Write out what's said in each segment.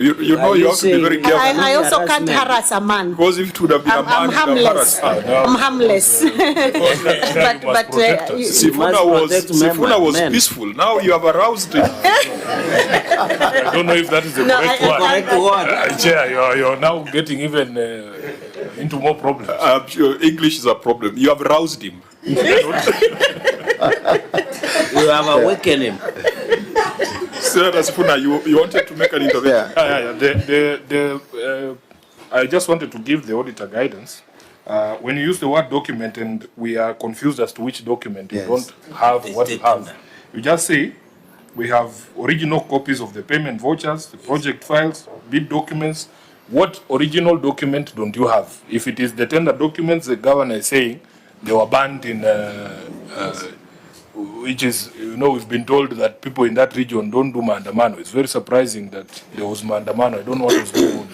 You know, you have to be very careful. I also can't harass a man. Because if it would have been a man, I'm harmless. I'm harmless. but Sifuna was peaceful. Now you have aroused him. I don't know if that is the correct word. Chair, you're now getting even into more problems. I'm sure English is a problem. You have roused him. You have awakened him. Senator Sifuna, you wanted to make an intervention. I just wanted to give the auditor guidance. When you use the word document and we are confused as to which document, you don't have what you have. You just say, we have original copies of the payment vouchers, the project files, bid documents. What original document don't you have? If it is the tender documents, the governor is saying they were banned in, which is, you know, we've been told that people in that region don't do maandamano. It's very surprising that there was maandamano. I don't know what was going on.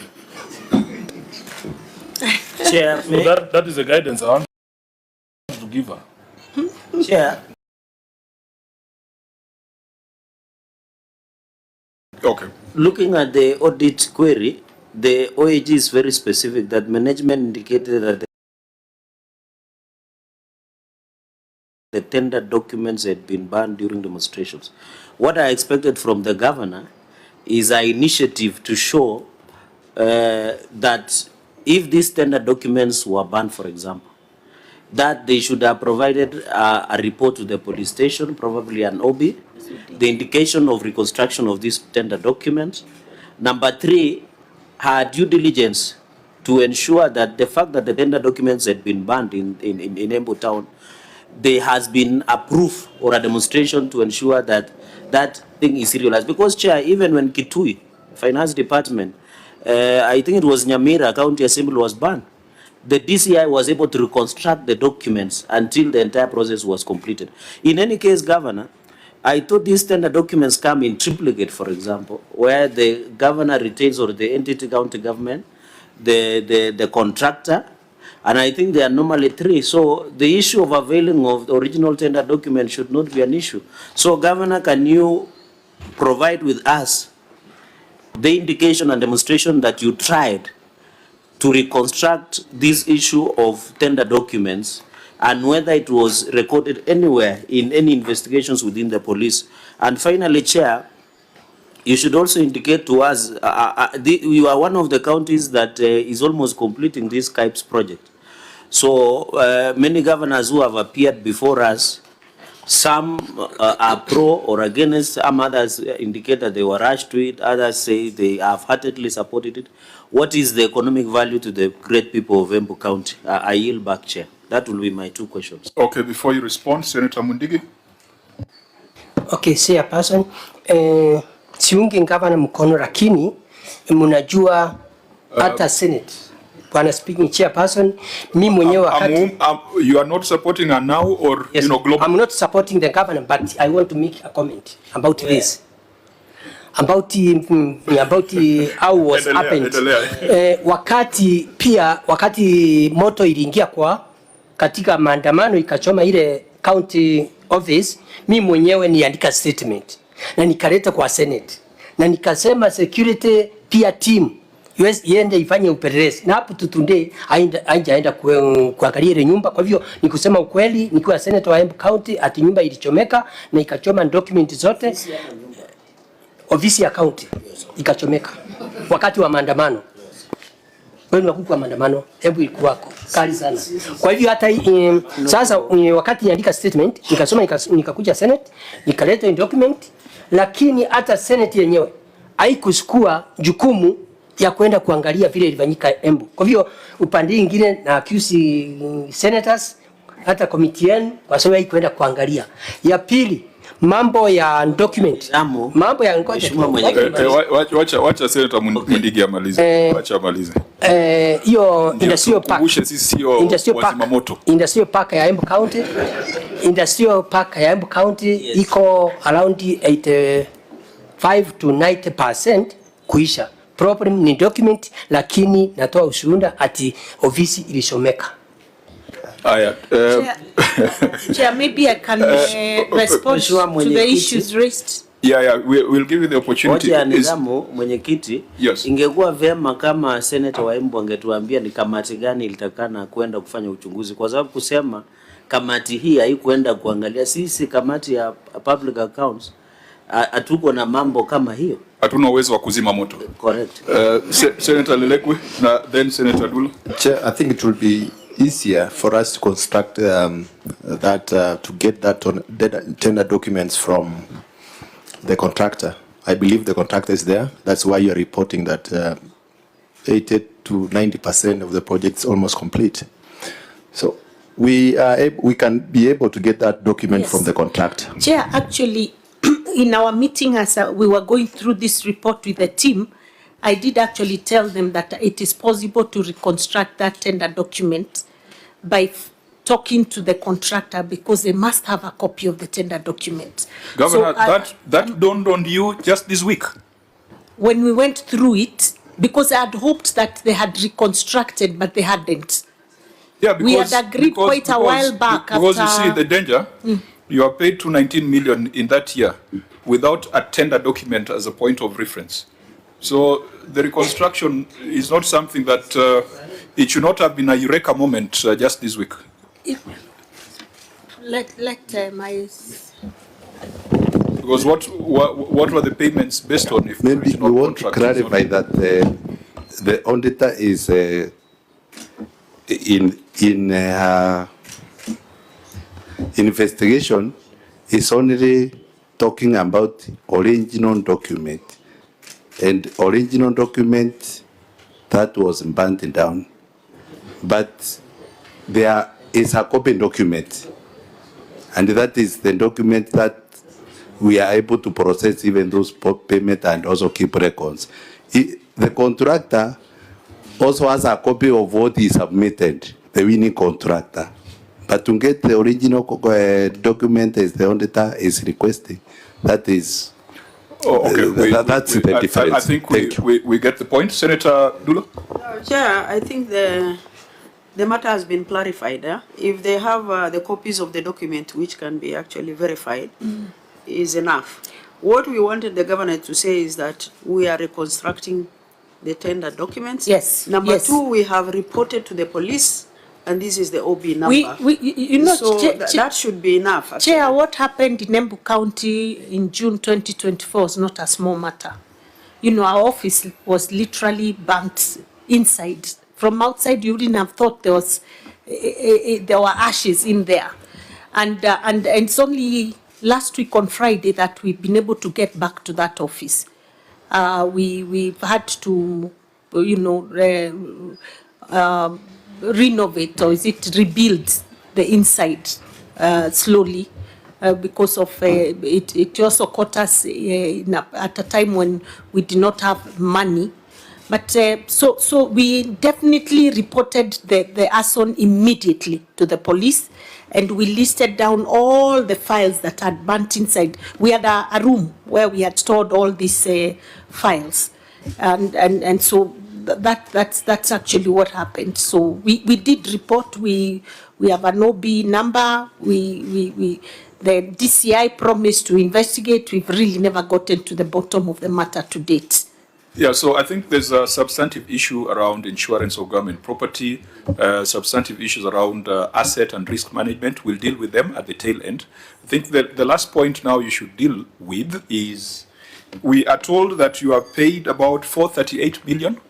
Chair, so that is the guidance I want to give her. Chair. Okay. Looking at the audit query, the OAG is very specific that management indicated that the tender documents had been banned during demonstrations. What I expected from the governor is an initiative to show that if these tender documents were banned, for example, that they should have provided a report to the police station, probably an OB, the indication of reconstruction of these tender documents. Number 3, her due diligence to ensure that the fact that the tender documents had been banned in Embu town, there has been a proof or a demonstration to ensure that that thing is realized. Because, Chair, even when Kitui, Finance Department, I think it was Nyamira County Assembly was banned, the DCI was able to reconstruct the documents until the entire process was completed. In any case, Governor, I thought these tender documents come in triplicate, for example, where the governor retains or the entity county government, the contractor, and I think there are normally 3. So the issue of availing of the original tender document should not be an issue. So, Governor, can you provide with us the indication and demonstration that you tried to reconstruct this issue of tender documents and whether it was recorded anywhere in any investigations within the police? And finally, Chair, you should also indicate to us, you are one of the counties that is almost completing this KIPES project. So many governors who have appeared before us, some are pro or against, some others indicate that they were rushed to it, others say they have heartedly supported it. What is the economic value to the great people of Embu County? I yield back, Chair. That will be my 2 questions. Okay, before you respond, Senator Mundigi. Okay, Chairperson, siungi gavana mkono, lakini mnajua hata Senate. Bwana speaking Chairperson, mimi mwenyewe wakati you are not supporting her now or yes, you know global. I'm not supporting the governor, but I want to make a comment about this. About how was happened. Wakati moto iliingia kwa katika maandamano ikachoma ile county office, mimi mwenyewe niandika statement na nikaleta kwa Senate na nikasema security pia team iende ifanye upelelezi, na hapo tutunde hajaenda kuangalia ile nyumba. Kwa hivyo nikusema ukweli, nikiwa senator wa Embu County, ati nyumba ilichomeka na ikachoma document zote. Ofisi ya county ikachomeka wakati wa maandamano. Wewe unakuwa maandamano, Embu ilikuwako kali sana. Kwa hivyo hata sasa wakati niandika statement nikasoma, nikakuja Senate nikaleta document, lakini hata Senate yenyewe haikuchukua jukumu ya kwenda kuangalia vile ilifanyika Embu. Kwa hivyo upande mwingine na accuse senators, hata committee yenu kwa sababu haikuenda kuangalia. Ya pili, mambo ya document, mambo ya wacha Senator Mundigi amalize, wacha amalize. Hiyo industrial park, industrial park ya Embu County, industrial park ya Embu County iko around 85 to 90% kuisha. Problem ni document, lakini natoa ushuhuda ati ofisi ilishomeka. Chair, maybe I can respond to the issues raised. Yeah, we'll give you the opportunity. Moja ya nidhamu mwenyekiti, yes. Ingekuwa vyema kama Senator wa Embu angetuambia ni kamati gani ilitakana kwenda kufanya uchunguzi, kwa sababu kusema kamati hii haikuenda kuangalia, sisi kamati ya public accounts hatuko na mambo kama hiyo. Hatuna uwezo wa kuzima moto. Correct. Senator Lelekwe, then Senator Dula. Chair, I think it will be easier for us to construct to get that tender documents from the contractor. I believe the contractor is there. That's why you are reporting that 80 to 90% of the project is almost complete. So we can be able to get that document from the contractor. Chair, actually, in our meeting as we were going through this report with the team, I did actually tell them that it is possible to reconstruct that tender document by talking to the contractor, because they must have a copy of the tender document. Governor, so, that dawned on you just this week? When we went through it, because I had hoped that they had reconstructed, but they hadn't. Yeah, because, we had agreed quite a while back. Because you see the danger, you are paid to 19 million in that year without a tender document as a point of reference. So the reconstruction is not something that it should not have been a eureka moment just this week. Because what were the payments based on? If maybe we want to clarify that the auditor is in investigation is only talking about original document, and original document that was burnt down, but there is a copy document, and that is the document that we are able to process even those payments and also keep records. The contractor also has a copy of what he submitted, the winning contractor. But to get the original document as the auditor is requesting, that is, that's the difference. I think we get the point. Senator Dula? No, Chair, I think the matter has been clarified. If they have the copies of the document which can be actually verified, is enough. What we wanted the governor to say is that we are reconstructing the tender documents. Yes. Number two, we have reported to the police, and this is the OB number. You know, so that should be enough. Actually. Chair, what happened in Embu County in June 2024 is not a small matter. You know, our office was literally burnt inside. From outside, you wouldn't have thought there were ashes in there. And it's only last week on Friday that we've been able to get back to that office. We've had to, you know, renovate, or is it rebuild the inside slowly because of it also caught us at a time when we did not have money. But so we definitely reported the arson immediately to the police, and we listed down all the files that had burnt inside. We had a room where we had stored all these files, and so that's actually what happened. So we did report. We have an OB number. The DCI promised to investigate. We've really never gotten to the bottom of the matter to date. Yeah, so I think there's a substantive issue around insurance of government property, substantive issues around asset and risk management. We'll deal with them at the tail end. I think the last point now you should deal with is, we are told that you have paid about 438 million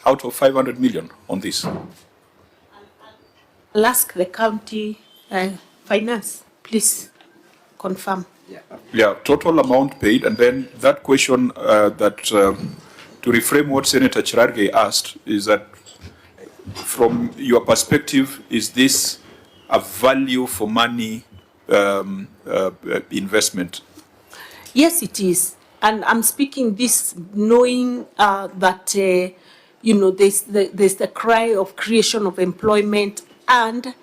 out of 500 million on this. I'll ask the county finance, please confirm. Yeah, total amount paid, and then that question to reframe what Senator Chirarge asked is that, from your perspective, is this a value for money investment? Yes, it is. And I'm speaking this knowing that, you know, there's the cry of creation of employment. And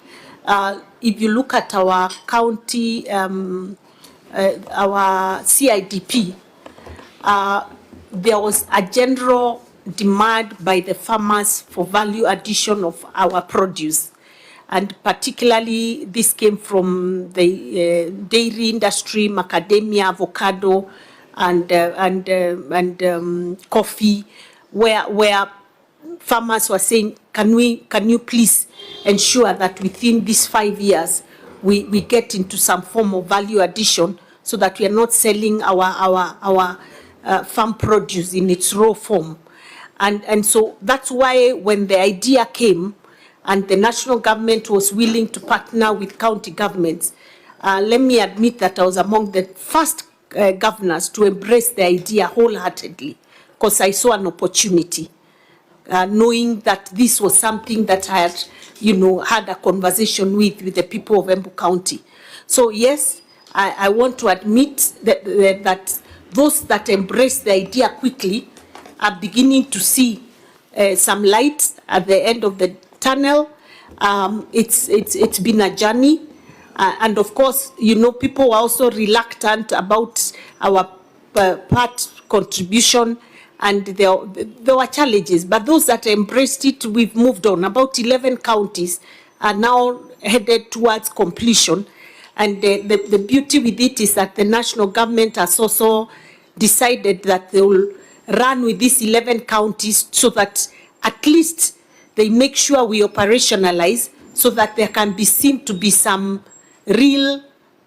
if you look at our county, our CIDP, there was a general demand by the farmers for value addition of our produce. And particularly this came from the dairy industry, macadamia, avocado, and coffee, where farmers were saying, can you please ensure that within these 5 years we get into some form of value addition, so that we are not selling our farm produce in its raw form. And so that's why when the idea came and the national government was willing to partner with county governments, let me admit that I was among the first governors to embrace the idea wholeheartedly, because I saw an opportunity, knowing that this was something that I had, had a conversation with the people of Embu County. So yes, I want to admit that those that embrace the idea quickly are beginning to see some light at the end of the tunnel. It's been a journey, and of course, people were also reluctant about our part contribution, and there were challenges. But those that embraced it, we've moved on. About 11 counties are now headed towards completion, and the beauty with it is that the national government has also decided that they will run with these 11 counties, so that at least they make sure we operationalize, so that there can be seen to be some real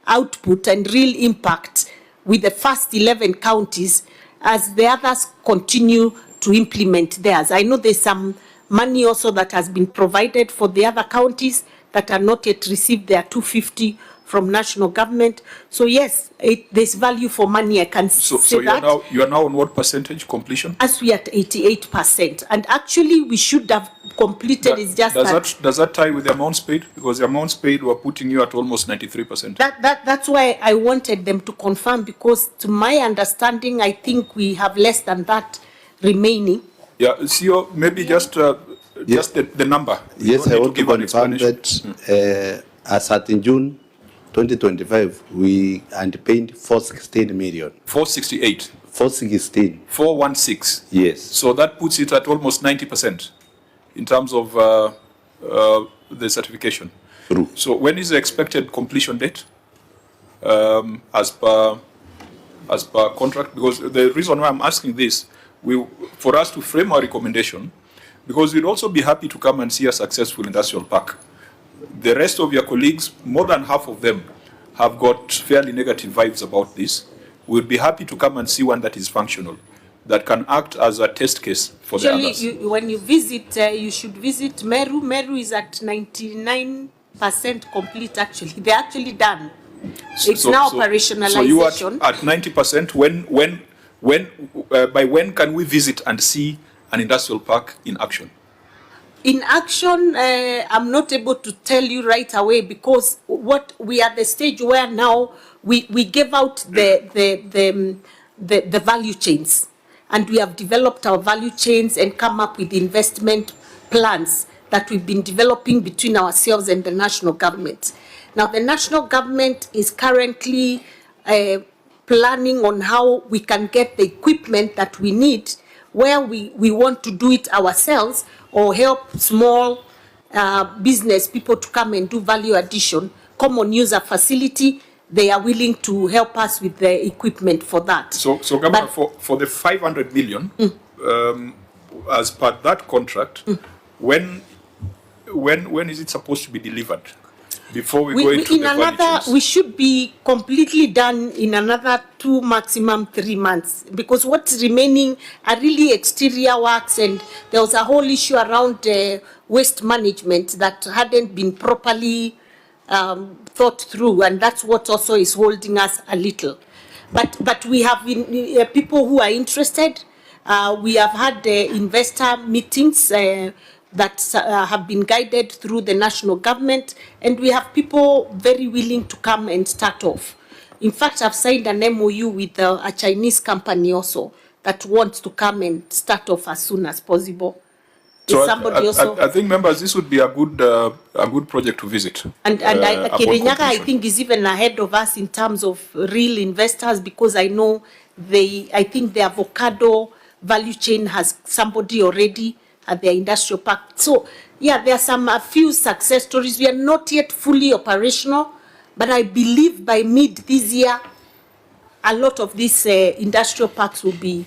output and real impact with the first 11 counties as the others continue to implement theirs. I know there's some money also that has been provided for the other counties that are not yet received their 250 from national government. So yes, there's value for money, I can say that. So you are now on what percentage completion? As we are at 88%. And actually we should have completed, it's just does that tie with the amounts paid? Because the amounts paid were putting you at almost 93%. That's why I wanted them to confirm, because to my understanding, I think we have less than that remaining. Yeah, CEO, maybe just the number. Yes, I want to confirm that as at in June 2025, we paid 416 million. 468. 416. 416. Yes. So that puts it at almost 90% in terms of the certification. True. So when is the expected completion date as per contract? Because the reason why I'm asking this, for us to frame our recommendation, because we'd also be happy to come and see a successful industrial park. The rest of your colleagues, more than half of them, have got fairly negative vibes about this. We'd be happy to come and see one that is functional, that can act as a test case for the others. When you visit, you should visit Meru. Meru is at 99% complete, actually. They're actually done. It's now operationalization. So you are at 90%. By when can we visit and see an industrial park in action? In action, I'm not able to tell you right away, because what we are at the stage where now we gave out the value chains, and we have developed our value chains and come up with investment plans that we've been developing between ourselves and the national government. Now, the national government is currently planning on how we can get the equipment that we need, where we want to do it ourselves or help small business people to come and do value addition, common user facility. They are willing to help us with the equipment for that. So Governor, for the 500 million, as per that contract, when is it supposed to be delivered? Before we go into the value chains? We should be completely done in another 2, maximum 3 months, because what's remaining are really exterior works, and there was a whole issue around waste management that hadn't been properly thought through, and that's what also is holding us a little. But we have people who are interested. We have had investor meetings that have been guided through the national government, and we have people very willing to come and start off. In fact, I've signed an MOU with a Chinese company also that wants to come and start off as soon as possible. So I think, members, this would be a good project to visit. And Kirinyaga, I think, is even ahead of us in terms of real investors, because I know I think the avocado value chain has somebody already at their industrial park. So yeah, there are a few success stories. We are not yet fully operational, but I believe by mid this year a lot of these industrial parks will be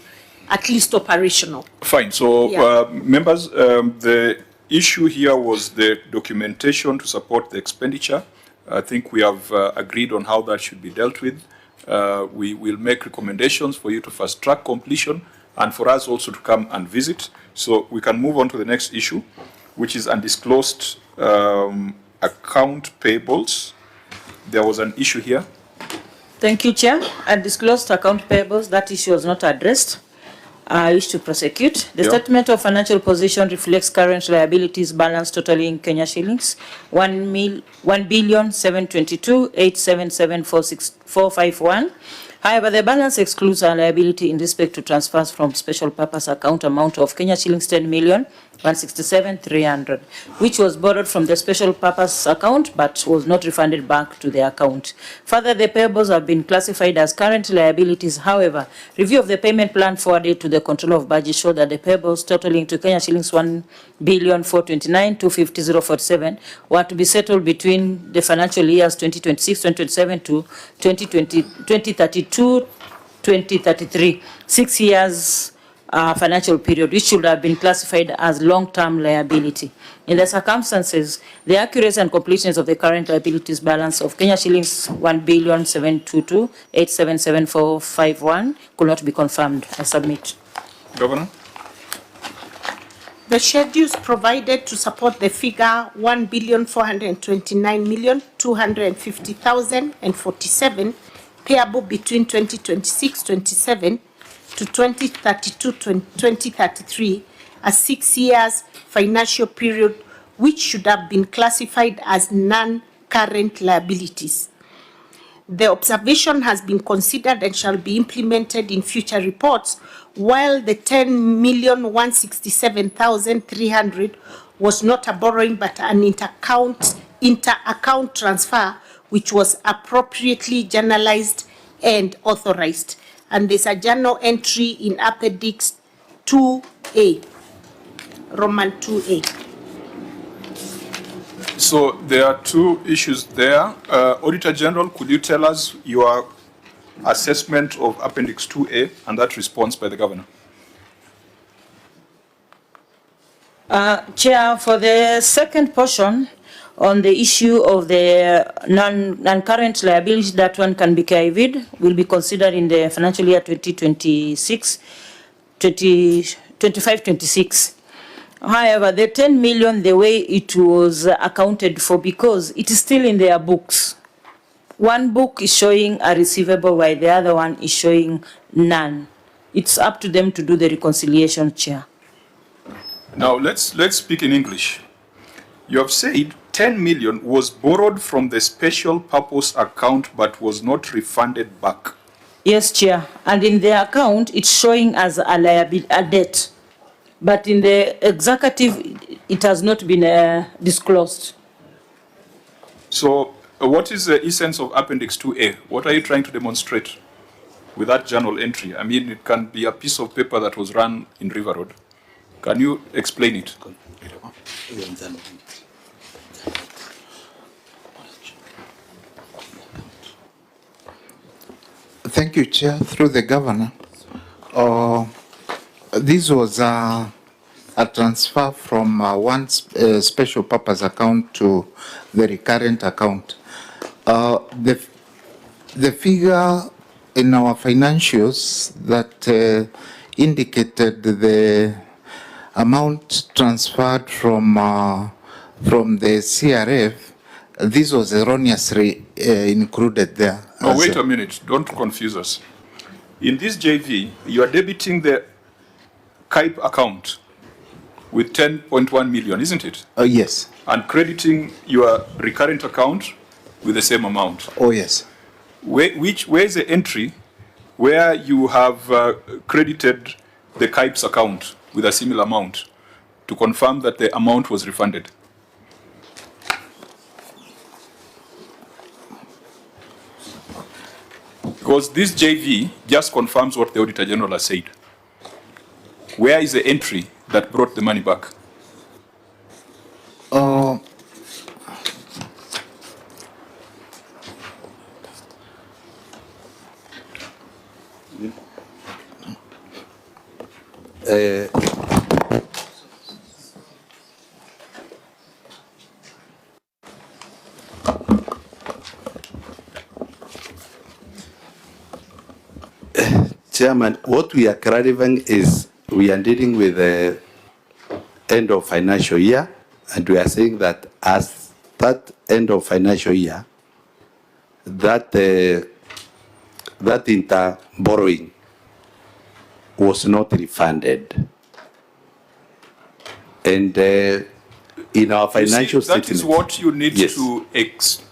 at least operational. Fine. So, Yeah. members, the issue here was the documentation to support the expenditure. I think we have agreed on how that should be dealt with. We will make recommendations for you to fast track completion and for us also to come and visit. So we can move on to the next issue, which is undisclosed account payables. There was an issue here. Thank you, Chair. Undisclosed account payables, that isse was not addressed. I wish to prosecute. The statement of financial position reflects current liabilities balance totaling Kenya shillings 1,722,877,451. However, the balance excludes a liability in respect to transfers from special purpose account amount of Kenya shillings 10,167,300, which was borrowed from the special purpose account but was not refunded back to the account. Further, the payables have been classified as current liabilities. However, review of the payment plan forwarded to the Controller of Budget showed that the payables totaling to Kenya shillings 1,429,250,047 were to be settled between the financial years 2026-2027 to 2032-2033, 6 years financial period, which should have been classified as long-term liability. In the circumstances, the accuracy and completeness of the current liabilities balance of Kenya shillings 1,722,877,451 could not be confirmed. I submit. Governor? The schedules provided to support the figure 1,429,250,047 payable between 2026-27 to 2032-2033, a 6 years financial period, which should have been classified as non-current liabilities. The observation has been considered and shall be implemented in future reports, while the 10,167,300 was not a borrowing but an inter-account transfer, which was appropriately journalized and authorized. And there's a journal entry in Appendix 2A, Roman 2A. So there are two issues there. Auditor General, could you tell us your assessment of Appendix 2A and that response by the Governor? Chair, for the second portion on the issue of the non-current liability, that one can be carried, will be considered in the financial year 2025-26. However, the 10 million, the way it was accounted for, because it is still in their books. One book is showing a receivable while the other one is showing none. It's up to them to do the reconciliation, Chair. Now let's speak in English. You have said 10 million was borrowed from the special purpose account but was not refunded back. Yes, Chair. And in the account, it's showing as a liability, a debt. But in the executive, it has not been disclosed. So what is the essence of Appendix 2A? What are you trying to demonstrate with that journal entry? I mean, it can be a piece of paper that was run in River Road. Can you explain it? Thank you, Chair. Through the Governor, this was a transfer from one special purpose account to the recurrent account. The figure in our financials that indicated the amount transferred from the CRF, this was erroneously included there. No, wait a minute. Don't confuse us. In this JV, you are debiting the KIPE account with 10.1 million, isn't it? Yes. And crediting your recurrent account with the same amount. Oh, yes. Where is the entry where you have credited the KIPE's account with a similar amount to confirm that the amount was refunded? Because this JV just confirms what the Auditor General has said. Where is the entry that brought the money back? Chairman, what we are clarifying is we are dealing with the end of financial year, and we are saying that as that end of financial year, that that inter borrowing was not refunded, and in our financial statement, that is what you need yes,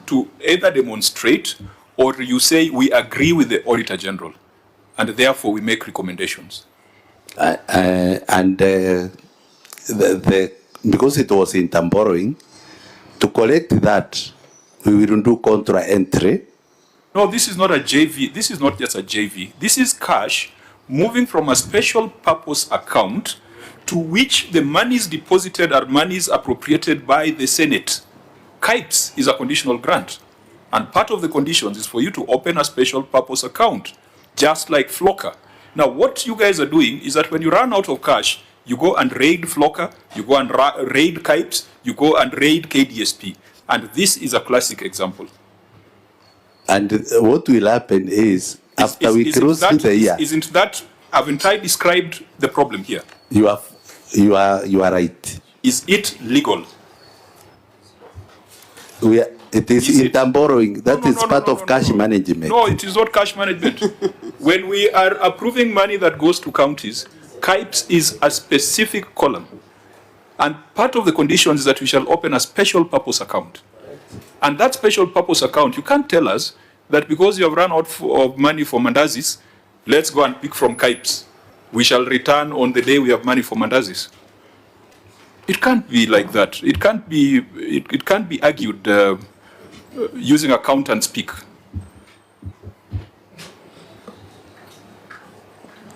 to either demonstrate or you say we agree with the Auditor General, and therefore we make recommendations. Because it was in term borrowing, to collect that, we will do contra entry. No, this is not a JV. This is not just a JV. This is cash moving from a special purpose account to which the monies deposited are monies appropriated by the Senate. KIPES is a conditional grant. And part of the conditions is for you to open a special purpose account, just like Flocker. Now, what you guys are doing is that when you run out of cash, you go and raid Flocker, you go and raid KIPES, you go and raid KDSP. And this is a classic example. And what will happen is, after we cross the year... Isn't that, haven't I described the problem here? You are right. Is it legal? It is in term borrowing. That is part of cash management. No, it is not cash management. When we are approving money that goes to counties, KIPES is a specific column. And part of the conditions is that we shall open a special purpose account. And that special purpose account, you can't tell us that because you have run out of money for mandazis, let's go and pick from KIPES. We shall return on the day we have money for mandazis. It can't be like that. It can't be argued using accountant speak.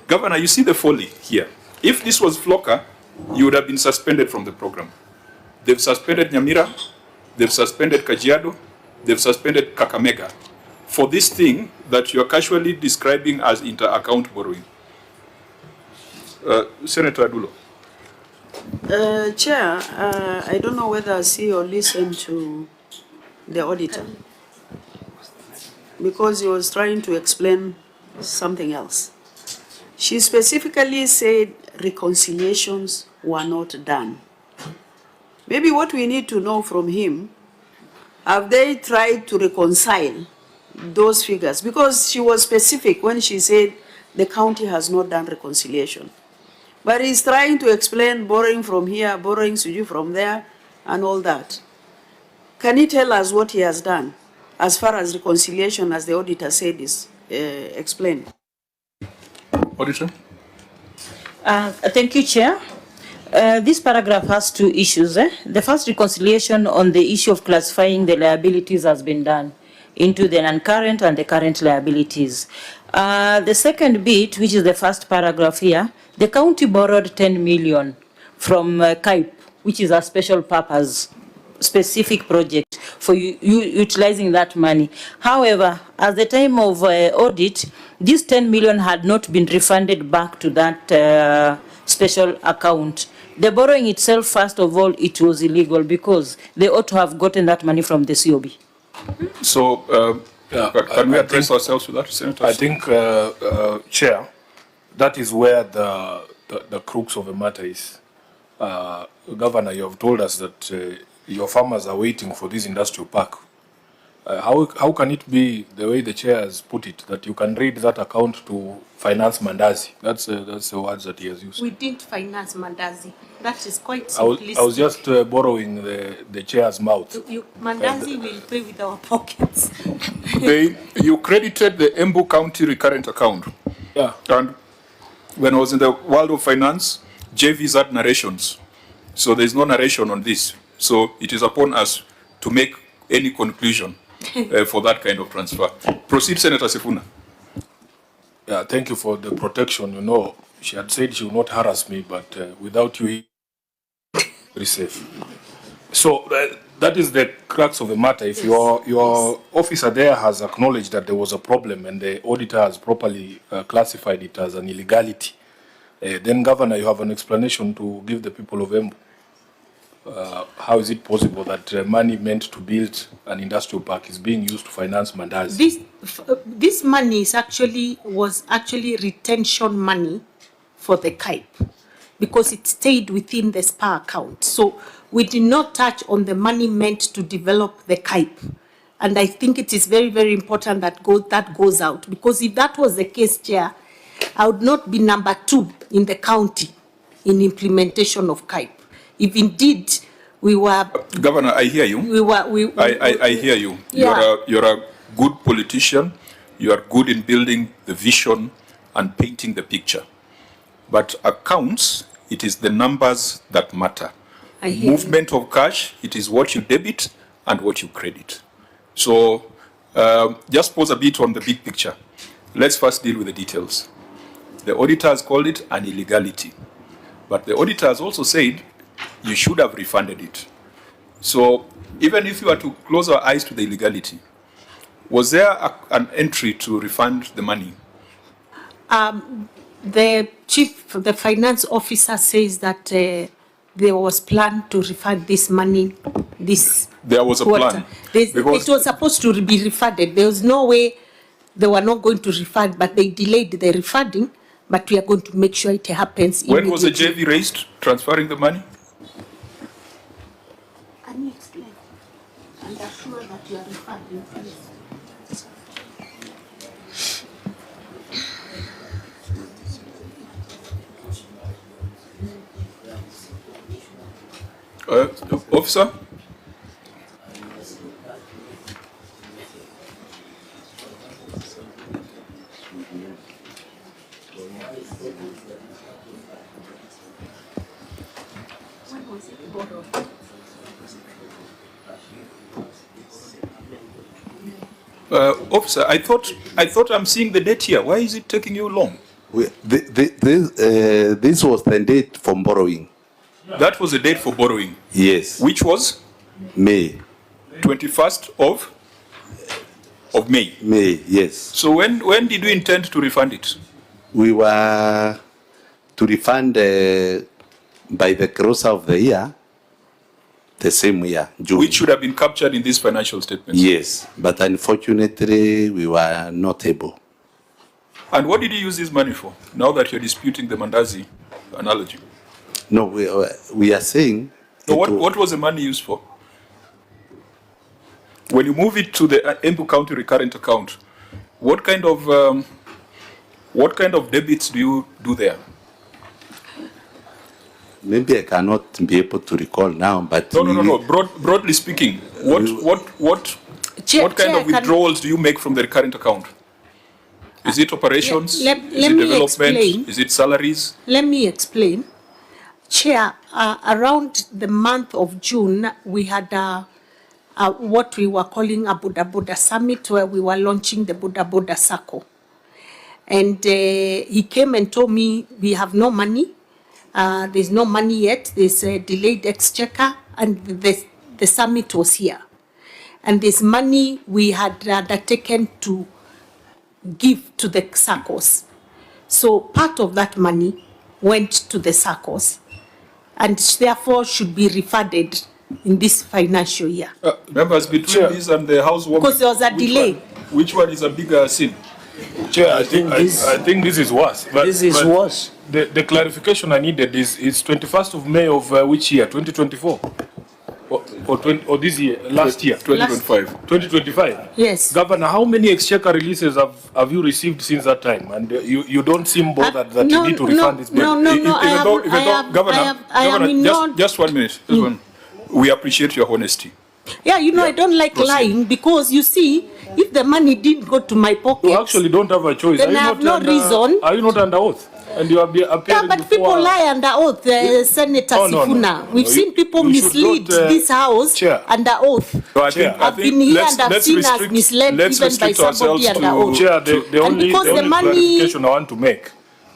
Governor, you see the folly here. If this was Flocker, you would have been suspended from the program. They've suspended Nyamira, they've suspended Kajiado, they've suspended Kakamega for this thing that you're casually describing as inter-account borrowing. Senator Adulo. Chair, I don't know whether CEO listened to the auditor, because he was trying to explain something else. She specifically said reconciliations were not done. Maybe what we need to know from him, have they tried to reconcile those figures? Because she was specific when she said the county has not done reconciliation. But he's trying to explain borrowing from here, borrowing from there, and all that. Can he tell us what he has done as far as reconciliation, as the auditor said, is explained? Auditor? Thank you, Chair. This paragraph has two issues. The first, reconciliation on the issue of classifying the liabilities has been done into the non-current and the current liabilities. The second bit, which is the first paragraph here, the county borrowed 10 million from KIPE, which is a special purpose, specific project for utilizing that money. However, at the time of audit, this 10 million had not been refunded back to that special account. The borrowing itself, first of all, it was illegal because they ought to have gotten that money from the COB. So, can we address ourselves with that, Senator? I think, Chair, that is where the crux of the matter is. Governor, you have told us that your farmers are waiting for this industrial park. How can it be the way the chair has put it, that you can read that account to finance mandazi? That's the words that he has used. We didn't finance mandazi. That is quite simplistic. I was just borrowing the chair's mouth. Mandazi will pay with our pockets. You credited the Embu County recurrent account. Yeah. And when I was in the world of finance, JVs had narrations. So there is no narration on this. So it is upon us to make any conclusion for that kind of transfer. Proceed, Senator Sifuna. Yeah, thank you for the protection. You know, she had said she will not harass me, but without you, very safe. So that is the crux of the matter. If your officer there has acknowledged that there was a problem and the auditor has properly classified it as an illegality, then Governor, you have an explanation to give the people of Embu. How is it possible that money meant to build an industrial park is being used to finance mandazi? This money was actually retention money for the CAIP, because it stayed within the SPA account. So we did not touch on the money meant to develop the CAIP. And I think it is very, very important that goes out, because if that was the case, Chair, I would not be number 2 in the county in implementation of CAIP. If indeed we were... Governor, I hear you. I hear you. Yeah. You're a good politician. You are good in building the vision and painting the picture. But accounts, it is the numbers that matter. Movement of cash, it is what you debit and what you credit. So just pause a bit on the big picture. Let's first deal with the details. The auditors called it an illegality. But the auditors also said you should have refunded it. So even if you were to close our eyes to the illegality, was there an entry to refund the money? The finance officer says that there was plan to refund this money There was a quarter. plan. It was supposed to be refunded. There was no way they were not going to refund, but they delayed the refunding. But we are going to make sure it happens When was the JV raised, transferring the money? Can you explain? And assure that you are refunding, please. Officer? Officer, I thought I'm seeing the date here. Why is it taking you long? This was the date for borrowing. That was the date for borrowing. Yes. Which was? May. 21st of May. May, yes. So when did you intend to refund it? We were to refund by the close of the year, the same year, June. Which should have been captured in this financial statement. Yes, but unfortunately we were not able. And what did you use this money for, now that you're disputing the Mandazi analogy? No, we are saying... So what was the money used for? When you move it to the Embu County recurrent account, what kind of debits do you do there? Maybe I cannot be able to recall now, but... No. Broadly speaking, what kind of withdrawals do you make from the recurrent account? Is it operations? Is it development? Explain. Is it salaries? Let me explain. Chair, around the month of June, we had what we were calling a Buddha Buddha Summit, where we were launching the Buddha Buddha Circle. And he came and told me, we have no money. There's no money yet. There's a delayed exchequer, and the summit was here. And this money we had undertaken to give to the circles. So part of that money went to the circles, and therefore should be refunded in this financial year. Members, between this and the housewarming, because there was a delay. Which one is a bigger sin? Chair, I think this is worse. This is worse. The clarification I needed is 21st of May of which year? 2024? Or this year, last year? 2025. 2025? Yes. Governor, how many exchequer releases have you received since that time? And you don't seem bothered that you need to refund this bill. Governor, just 1 minute. We appreciate your honesty. Yeah, I don't like lying, because you see, if the money didn't go to my pocket, you actually don't have a choice. Then I have no reason. Are you not under oath? And you are appearing but people lie under oath, Senator Sifuna. No. We've seen people mislead this house under oath. So I've been here and I've seen us misled even by somebody under oath. Chair, the only clarification I want to make,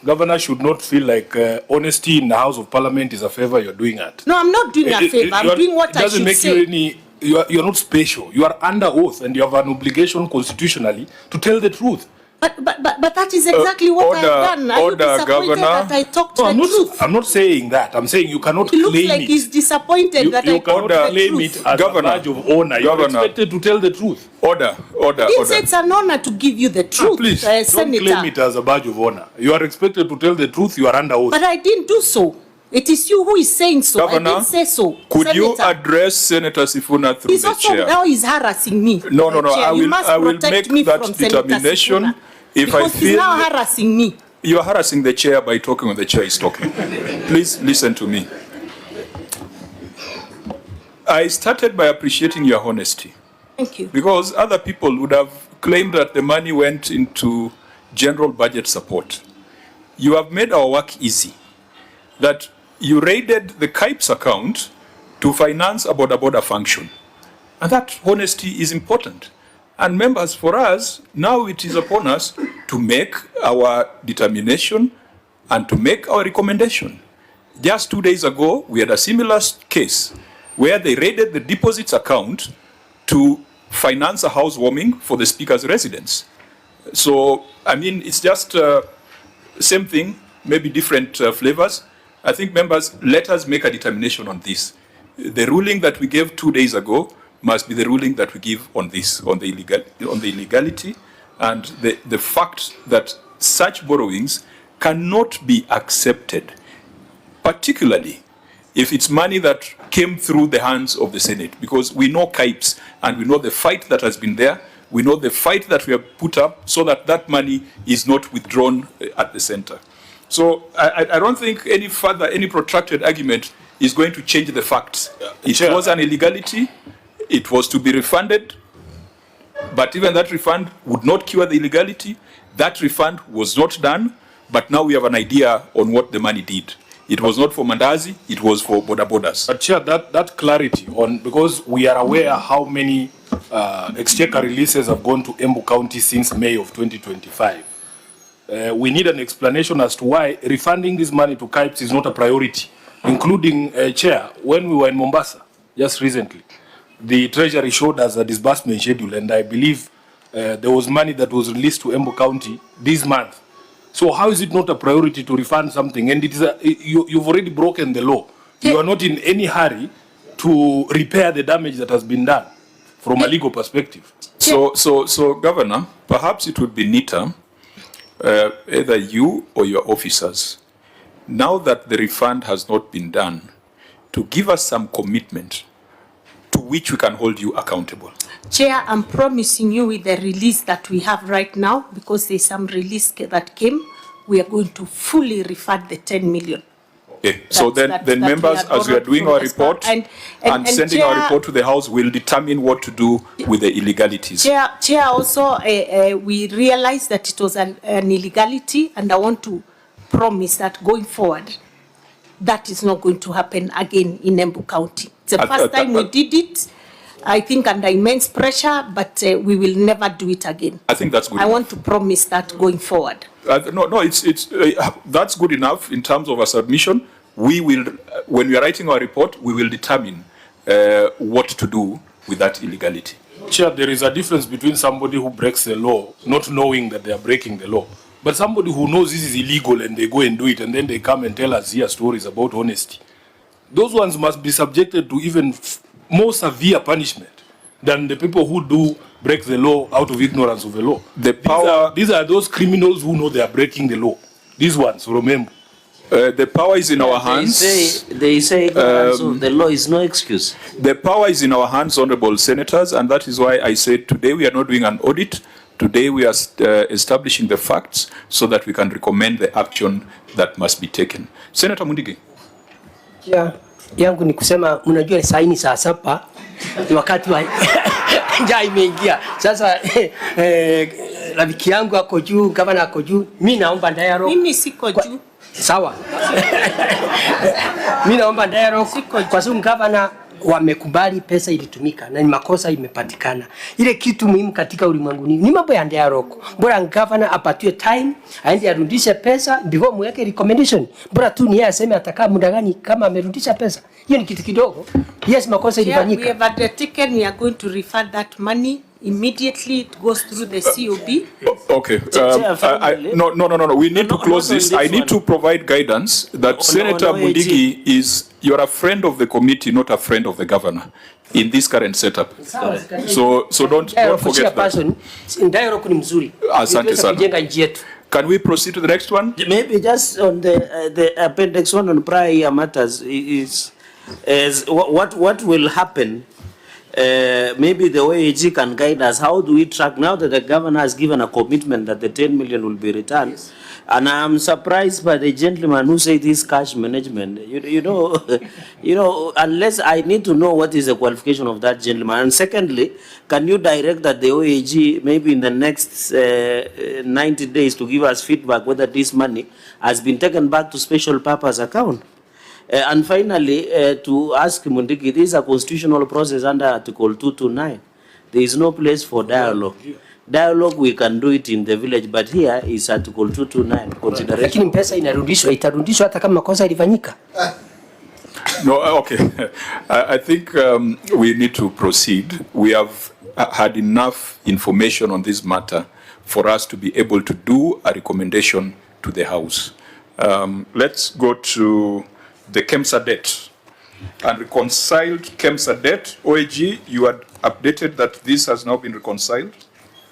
Governor should not feel like honesty in the House of Parliament is a favor you're doing at. No, I'm not doing a favor. I'm doing what I should say. You're not special. You are under oath and you have an obligation constitutionally to tell the truth. But that is exactly what I have done. Are you disappointed that I talked the truth? I'm not saying that. I'm saying you cannot It claim looks like he's disappointed that I You talked cannot the claim truth. it as a badge of honor. You're expected to tell the truth. Order. It's an honor to give you the truth, Please, don't Senator. claim it as a badge of honor. You are expected to tell the truth. You are under oath. But I didn't do so. It is you who is saying so. Governor, I didn't say so. Could Senator, you address Senator Sifuna through he's the also chair? now he's harassing me. No. You must I will protect make me that from Senator determination Sifuna, if I because he's now feel harassing me. you are harassing the chair by talking when the chair is talking. Please listen to me. I started by appreciating your honesty. Thank you. Because other people would have claimed that the money went into general budget support. You have made our work easy. That you raided the KIPES account to finance a border function. And that honesty is important. And members, for us, now it is upon us to make our determination and to make our recommendation. Just 2 days ago, we had a similar case where they raided the deposits account to finance a housewarming for the Speaker's residence. So, I mean, it's just same thing, maybe different flavors. I think, members, let us make a determination on this. The ruling that we gave 2 days ago must be the ruling that we give on this, on the illegality and the fact that such borrowings cannot be accepted, particularly if it's money that came through the hands of the Senate, because we know KIPES and we know the fight that has been there. We know the fight that we have put up so that that money is not withdrawn at the center. So I don't think any protracted argument is going to change the facts. It was an illegality. It was to be refunded. But even that refund would not cure the illegality. That refund was not done. But now we have an idea on what the money did. It was not for Mandazi. It was for borders. But Chair, that clarity on, because we are aware how many exchequer releases have gone to Embu County since May of 2025. We need an explanation as to why refunding this money to KIPES is not a priority, including, Chair, when we were in Mombasa just recently, the Treasury showed us a disbursement schedule, and I believe there was money that was released to Embu County this month. So how is it not a priority to refund something? And it is you've already broken the law. You are not in any hurry to repair the damage that has been done from a legal perspective. So Governor, perhaps it would be neater, either you or your officers, now that the refund has not been done, to give us some commitment to which we can hold you accountable. Chair, I'm promising you with the release that we have right now, because there's some release that came, we are going to fully refund the 10 million. Okay. So then members, as we are doing our report and sending Chair, our report to the House, will determine what to do with the illegalities. Chair, also, we realized that it was an illegality, and I want to promise that going forward, that is not going to happen again in Embu County. It's the first time we did it, I think under immense pressure, but we will never do it again. I think that's good. I want to promise that going forward. No, it's that's good enough in terms of a submission. We will, when we are writing our report, we will determine what to do with that illegality. Chair, there is a difference between somebody who breaks the law, not knowing that they are breaking the law, but somebody who knows this is illegal and they go and do it, and then they come and tell us here stories about honesty. Those ones must be subjected to even more severe punishment than the people who do break the law out of ignorance of the law. These are those criminals who know they are breaking the law. These ones, remember. The power is in our hands. They say the law is no excuse. The power is in our hands, honorable senators, and that is why I said today we are not doing an audit. Today we are establishing the facts so that we can recommend the action that must be taken. Senator Mundigi. Yeah. Yangu ni kusema mnajua saa hii saa 7 ni wakati wa njaa imeingia. Sasa rafiki yangu ako juu, gavana ako juu. Mimi naomba dialogue. Mimi siko juu. Sawa. Mimi naomba dialogue kwa sababu gavana wamekubali pesa ilitumika na ni makosa imepatikana. Ile kitu muhimu katika ulimwengu ni mambo ya dialogue. Bora gavana apatiwe time aende arudishe pesa before muweke recommendation. Bora tu ni yeye aseme atakaa muda gani kama amerudisha pesa. Hiyo ni kitu kidogo. Yes, makosa ilifanyika. We have undertaken, we are going to refund that money Immediately it goes through the COB. Okay. No. We need to close this. I need to provide guidance that Senator Mundigi is, you're a friend of the committee, not a friend of the governor in this current setup. So don't forget that. Asante sana. Can we proceed to the next one? Maybe just on the appendix one on prior year matters is what will happen. Maybe the OAG can guide us. How do we track now that the governor has given a commitment that the 10 million will be returned? Yes. And I'm surprised by the gentleman who said this cash management. You know, unless I need to know what is the qualification of that gentleman. And secondly, can you direct that the OAG maybe in the next 90 days to give us feedback whether this money has been taken back to special purpose account? And finally, to ask Mundigi, this is a constitutional process under Article 229. There is no place for dialogue. Dialogue, we can do it in the village, but here is Article 229. Consideration. No, okay. I think we need to proceed. We have had enough information on this matter for us to be able to do a recommendation to the House. Let's go to the KEMSA debt and reconciled KEMSA debt. OAG, you had updated that this has now been reconciled?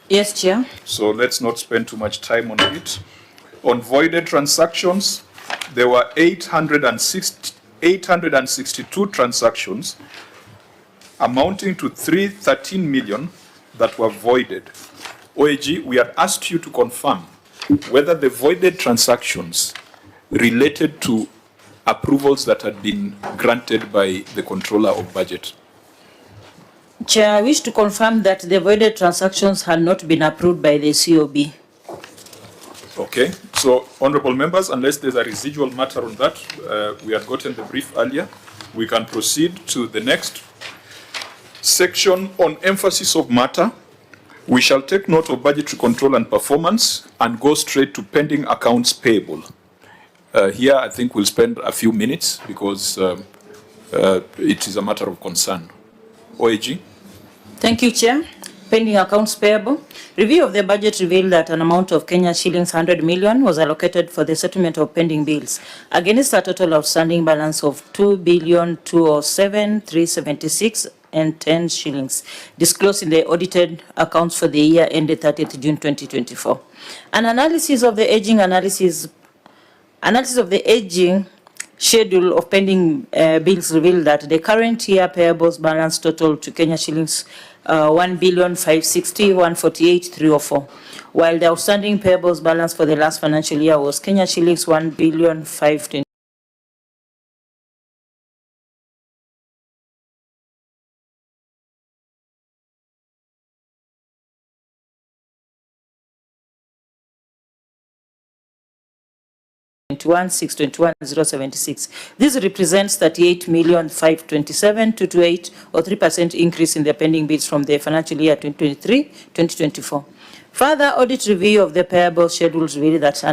Yes, Chair. So let's not spend too much time on it. On voided transactions, there were 862 transactions amounting to 313 million that were voided. OAG, we had asked you to confirm whether the voided transactions related to approvals that had been granted by the controller of budget. Chair, I wish to confirm that the voided transactions had not been approved by the COB. Okay, so honorable members, unless there's a residual matter on that, we had gotten the brief earlier, we can proceed to the next section on emphasis of matter. We shall take note of budgetary control and performance and go straight to pending accounts payable. Here, I think we'll spend a few minutes because it is a matter of concern. OAG. Thank you, Chair. Pending accounts payable. Review of the budget revealed that an amount of Kenya shillings 100 million was allocated for the settlement of pending bills against a total outstanding balance of 2,207,376.10 shillings, disclosed in the audited accounts for the year ended 30th June 2024. An analysis of the aging of the aging schedule of pending bills revealed that the current year payables balance total to Kenya shillings 1,560,148,304, while the outstanding payables balance for the last financial year was Kenya shillings 1,520. This represents 38,527,228 or 3% increase in the pending bills from the financial year 2023-2024. Further audit review of the payable schedules revealed that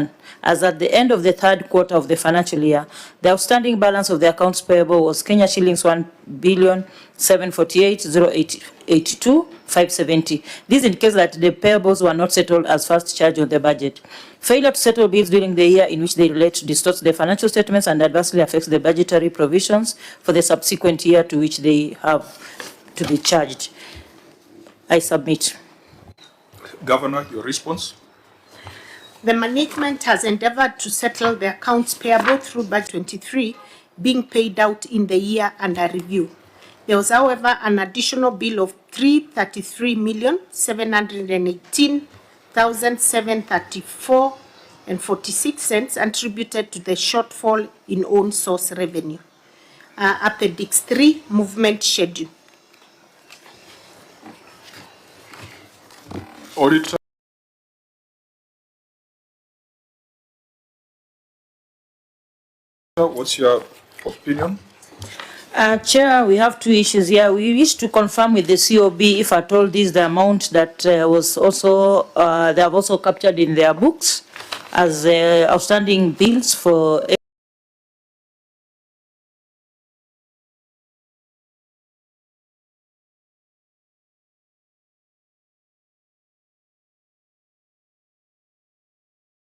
as at the end of the third quarter of the financial year, the outstanding balance of the accounts payable was Kenya shillings 1,748,082,570. This indicates that the payables were not settled as first charge on the budget. Failure to settle bills during the year in which they relate distorts the financial statements and adversely affects the budgetary provisions for the subsequent year to which they have to be charged. I submit. Governor, your response? The management has endeavored to settle the accounts payable through budget 23 being paid out in the year under review. There was, however, an additional bill of 333,718,734.46 attributed to the shortfall in own source revenue. Appendix 3, movement schedule. Auditor. What's your opinion? Chair, we have two issues here. We wish to confirm with the COB if at all this the amount that was also they have also captured in their books as outstanding bills for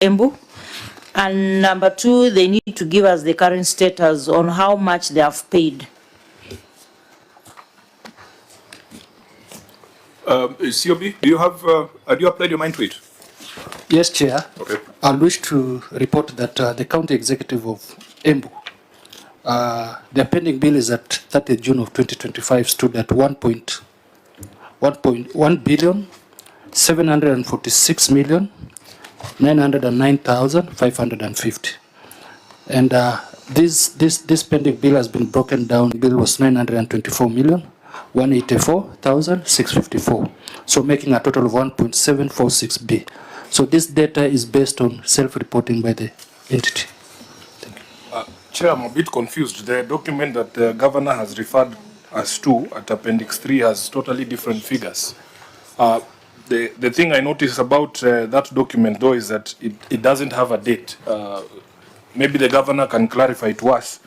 Embu. And number 2, they need to give us the current status on how much they have paid. COB, do you applied your mind to it? Yes, Chair. Okay. I wish to report that the County Executive of Embu, their pending bill is at 30th June of 2025 stood at 1.1 billion 746 million 909,550. And this pending bill has been broken down. The bill was 924 million 184,654. So making a total of 1.746 B. So this data is based on self-reporting by the entity. Thank you. Chair, I'm a bit confused. The document that the governor has referred us to at Appendix 3 has totally different figures. The thing I noticed about that document, though, is that it doesn't have a date. Maybe the governor can clarify to us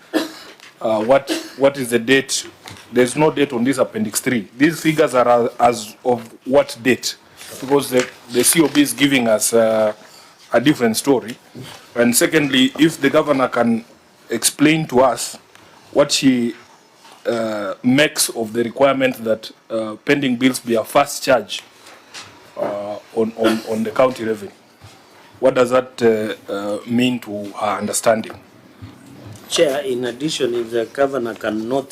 what is the date. There's no date on this Appendix 3. These figures are as of what date? Because the COB is giving us a different story. And secondly, if the governor can explain to us what she makes of the requirement that pending bills be a fast charge on the county revenue. What does that mean to her understanding? Chair, in addition, if the governor cannot